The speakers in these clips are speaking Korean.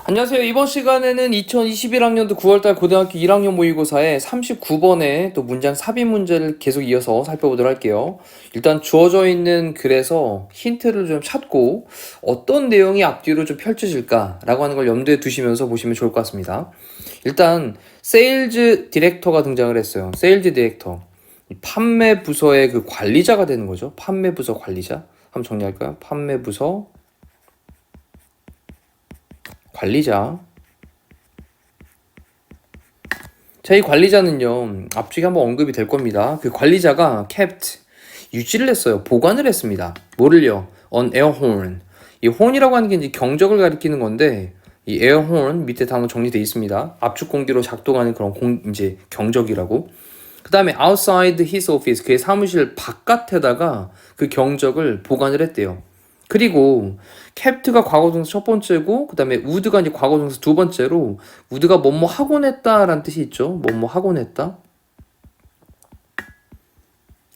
안녕하세요. 이번 시간에는 2021학년도 9월달 고등학교 1학년 모의고사의 39번의 또 문장 삽입 문제를 계속 이어서 살펴보도록 할게요. 일단 주어져 있는 글에서 힌트를 좀 찾고 어떤 내용이 앞뒤로 좀 펼쳐질까라고 하는 걸 염두에 두시면서 보시면 좋을 것 같습니다. 일단 세일즈 디렉터가 등장을 했어요. 세일즈 디렉터. 판매 부서의 그 관리자가 되는 거죠. 판매 부서 관리자. 한번 정리할까요? 판매 부서 관리자. 자, 이 관리자는요, 앞쪽에 한번 언급이 될 겁니다. 그 관리자가 kept, 유지를 했어요. 보관을 했습니다. 뭐를요? on air horn. 이 horn이라고 하는 게 이제 경적을 가리키는 건데, 이 air horn 밑에 단어 정리되어 있습니다. 압축 공기로 작동하는 그런 이제 경적이라고. 그 다음에 outside his office, 그의 사무실 바깥에다가 그 경적을 보관을 했대요. 그리고 캡트가 과거동사 첫 번째고, 그 다음에 would가 이제 과거동사 두 번째로, would가 뭐뭐 하곤 했다라는 뜻이 있죠. 뭐뭐 하곤 했다.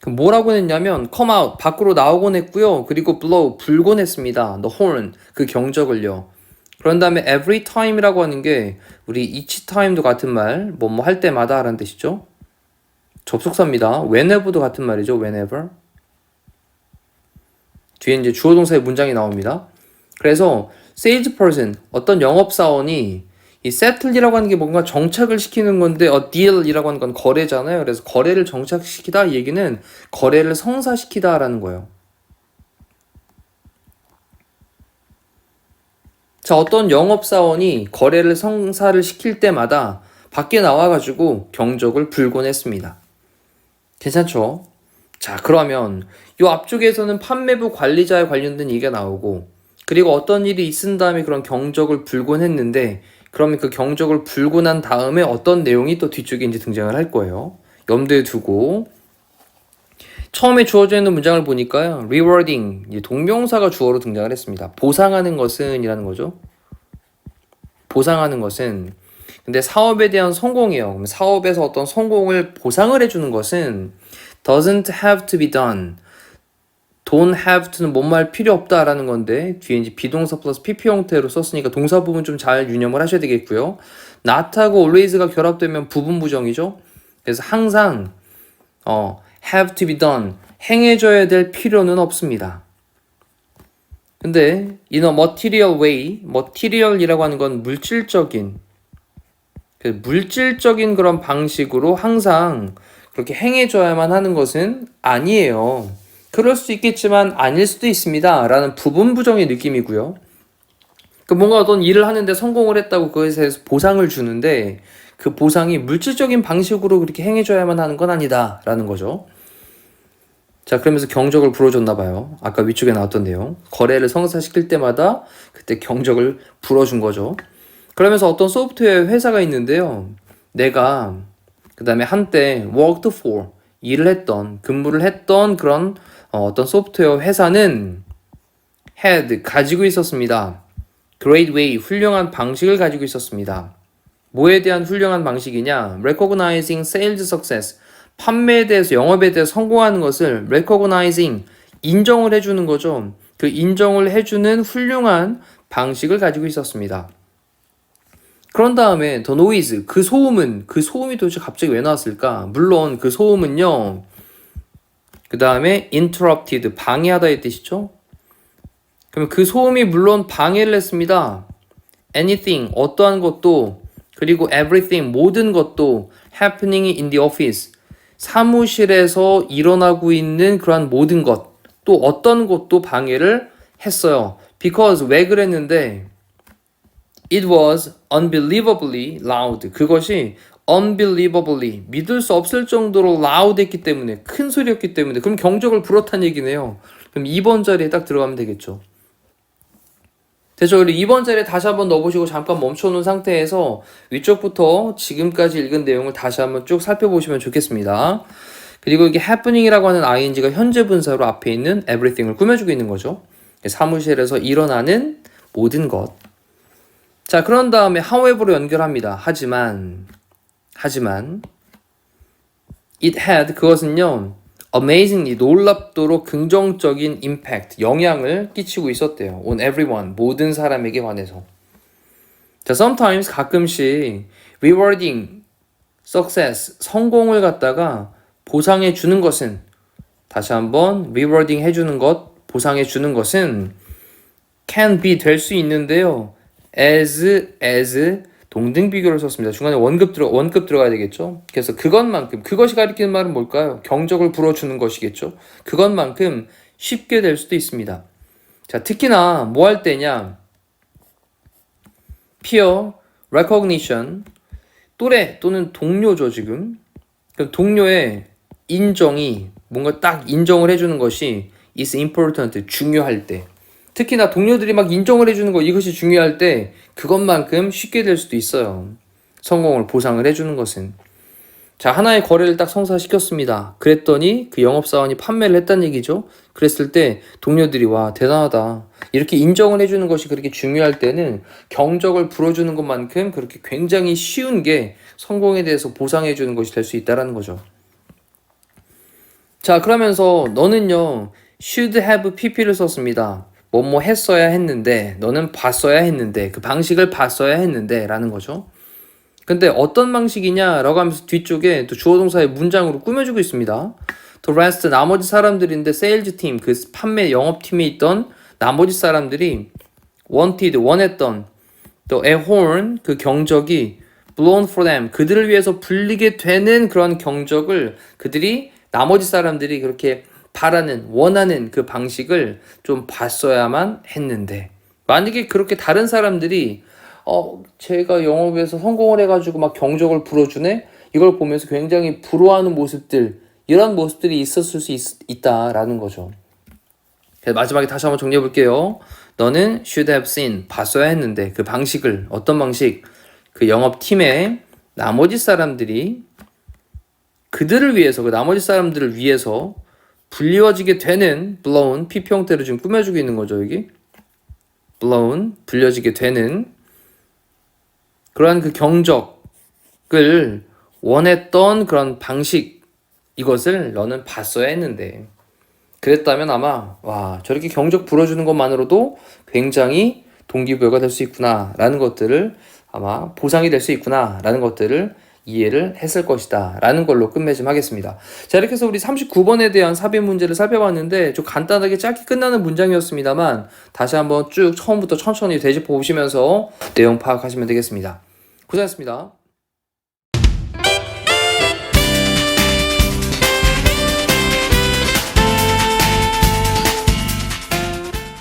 그럼 뭐라고 했냐면 come out, 밖으로 나오곤 했고요. 그리고 blow, 불곤 했습니다. the horn, 그 경적을요. 그런 다음에 every time이라고 하는 게 우리 each time도 같은 말, 뭐뭐 할 때마다 라는 뜻이죠. 접속사입니다. whenever도 같은 말이죠. whenever. 뒤에 이제 주어 동사의 문장이 나옵니다. 그래서 salesperson, 어떤 영업사원이 이 settle이라고 하는 게 뭔가 정착을 시키는 건데 a deal이라고 하는 건 거래잖아요. 그래서 거래를 정착시키다 이 얘기는 거래를 성사시키다 라는 거예요. 자, 어떤 영업사원이 거래를 성사를 시킬 때마다 밖에 나와가지고 경적을 불곤 했습니다. 괜찮죠? 자, 그러면 이 앞쪽에서는 판매부 관리자에 관련된 얘기가 나오고, 그리고 어떤 일이 있은 다음에 그런 경적을 불곤했는데, 그러면 그 경적을 불곤한 다음에 어떤 내용이 또 뒤쪽에 이제 등장을 할 거예요. 염두에 두고 처음에 주어져 있는 문장을 보니까요, rewarding, 동명사가 주어로 등장을 했습니다. 보상하는 것은 이라는 거죠. 보상하는 것은. 근데 사업에 대한 성공이에요. 그럼 사업에서 어떤 성공을 보상을 해주는 것은 doesn't have to be done. don't have to는 뭐뭐 할 필요 없다라는 건데, 뒤에 이제 비동사 플러스 PP 형태로 썼으니까 동사 부분 좀 잘 유념을 하셔야 되겠고요. not하고 always가 결합되면 부분 부정이죠. 그래서 항상 have to be done, 행해져야 될 필요는 없습니다. 근데 in a material way, material이라고 하는 건 물질적인 그런 방식으로 항상 그렇게 행해줘야만 하는 것은 아니에요. 그럴 수 있겠지만 아닐 수도 있습니다. 라는 부분 부정의 느낌이고요. 뭔가 어떤 일을 하는데 성공을 했다고 그것에 대해서 보상을 주는데 그 보상이 물질적인 방식으로 그렇게 행해줘야만 하는 건 아니다. 라는 거죠. 자, 그러면서 경적을 불어줬나 봐요. 아까 위쪽에 나왔던 내용. 거래를 성사시킬 때마다 그때 경적을 불어준 거죠. 그러면서 어떤 소프트웨어 회사가 있는데요. 내가 그 다음에 한때 worked for, 일을 했던, 근무를 했던 그런 어떤 소프트웨어 회사는 had, 가지고 있었습니다. great way, 훌륭한 방식을 가지고 있었습니다. 뭐에 대한 훌륭한 방식이냐? recognizing sales success, 판매에 대해서, 영업에 대해서 성공하는 것을 recognizing, 인정을 해주는 거죠. 그 인정을 해주는 훌륭한 방식을 가지고 있었습니다. 그런 다음에 the noise, 그 소음이 도대체 갑자기 왜 나왔을까? 물론 그 소음은요, 그 다음에 interrupted, 방해하다의 뜻이죠. 그러면 그 소음이 물론 방해를 했습니다. anything, 어떠한 것도, 그리고 everything, 모든 것도 happening in the office, 사무실에서 일어나고 있는 그러한 모든 것, 또 어떤 것도 방해를 했어요. because, 왜 그랬는데 it was unbelievably loud. 그것이 unbelievably, 믿을 수 없을 정도로 loud 했기 때문에, 큰 소리였기 때문에, 그럼 경적을 불었다는 얘기네요. 그럼 2번 자리에 딱 들어가면 되겠죠. 그래서 우리 2번 자리에 다시 한번 넣어보시고 잠깐 멈춰놓은 상태에서 위쪽부터 지금까지 읽은 내용을 다시 한번 쭉 살펴보시면 좋겠습니다. 그리고 이게 happening이라고 하는 ing가 현재 분사로 앞에 있는 everything을 꾸며주고 있는 거죠. 사무실에서 일어나는 모든 것. 자, 그런 다음에 however로 연결합니다. 하지만 It had 그것은요 amazingly 놀랍도록 긍정적인 impact 영향을 끼치고 있었대요. On everyone 모든 사람에게 관해서. 자, sometimes 가끔씩 rewarding success 성공을 갖다가 보상해 주는 것은 다시 한번 rewarding 해주는 것 보상해 주는 것은 can be 될 수 있는데요. as 동등 비교를 썼습니다. 중간에 원급 들어가야 되겠죠. 그래서 그것만큼 그것이 가리키는 말은 뭘까요? 경적을 불어주는 것이겠죠. 그것만큼 쉽게 될 수도 있습니다. 자, 특히나 뭐 할 때냐? peer recognition 또래 또는 동료죠 지금. 그럼 동료의 인정이 뭔가 딱 인정을 해주는 것이 is important 중요할 때. 특히나 동료들이 막 인정을 해주는 거 이것이 중요할 때 그것만큼 쉽게 될 수도 있어요. 성공을 보상을 해주는 것은. 자, 하나의 거래를 딱 성사시켰습니다. 그랬더니 그 영업사원이 판매를 했다는 얘기죠. 그랬을 때 동료들이 와 대단하다. 이렇게 인정을 해주는 것이 그렇게 중요할 때는 경적을 불어주는 것만큼 그렇게 굉장히 쉬운 게 성공에 대해서 보상해주는 것이 될 수 있다는 거죠. 자, 그러면서 너는요 should have pp를 썼습니다. 뭐뭐 했어야 했는데 너는 봤어야 했는데 그 방식을 봤어야 했는데 라는 거죠. 근데 어떤 방식이냐 라고 하면서 뒤쪽에 또 주어 동사의 문장으로 꾸며주고 있습니다. The rest 나머지 사람들인데 세일즈 팀 그 판매 영업팀에 있던 나머지 사람들이 원했던 또 a horn 그 경적이 blown for them 그들을 위해서 불리게 되는 그런 경적을 그들이 나머지 사람들이 그렇게 바라는 원하는 그 방식을 좀 봤어야만 했는데 만약에 그렇게 다른 사람들이 제가 영업에서 성공을 해가지고 막 경적을 불어주네 이걸 보면서 굉장히 부러워하는 모습들 이런 모습들이 있었을 수 있다라는 거죠. 마지막에 다시 한번 정리해 볼게요. 너는 should have seen 봤어야 했는데 그 방식을 어떤 방식 그 영업팀의 나머지 사람들이 그들을 위해서 그 나머지 사람들을 위해서 불리워지게 되는 blown PP 형태로 지금 꾸며주고 있는 거죠. 여기 blown 불려지게 되는 그러한 그 경적을 원했던 그런 방식 이것을 너는 봤어야 했는데 그랬다면 아마 와 저렇게 경적 불어주는 것만으로도 굉장히 동기부여가 될 수 있구나 라는 것들을 아마 보상이 될 수 있구나 라는 것들을 이해를 했을 것이다 라는 걸로 끝맺음 하겠습니다. 자 이렇게 해서 우리 39번에 대한 삽입 문제를 살펴봤는데 좀 간단하게 짧게 끝나는 문장이었습니다만 다시 한번 쭉 처음부터 천천히 되짚어 보시면서 내용 파악하시면 되겠습니다. 고생하셨습니다.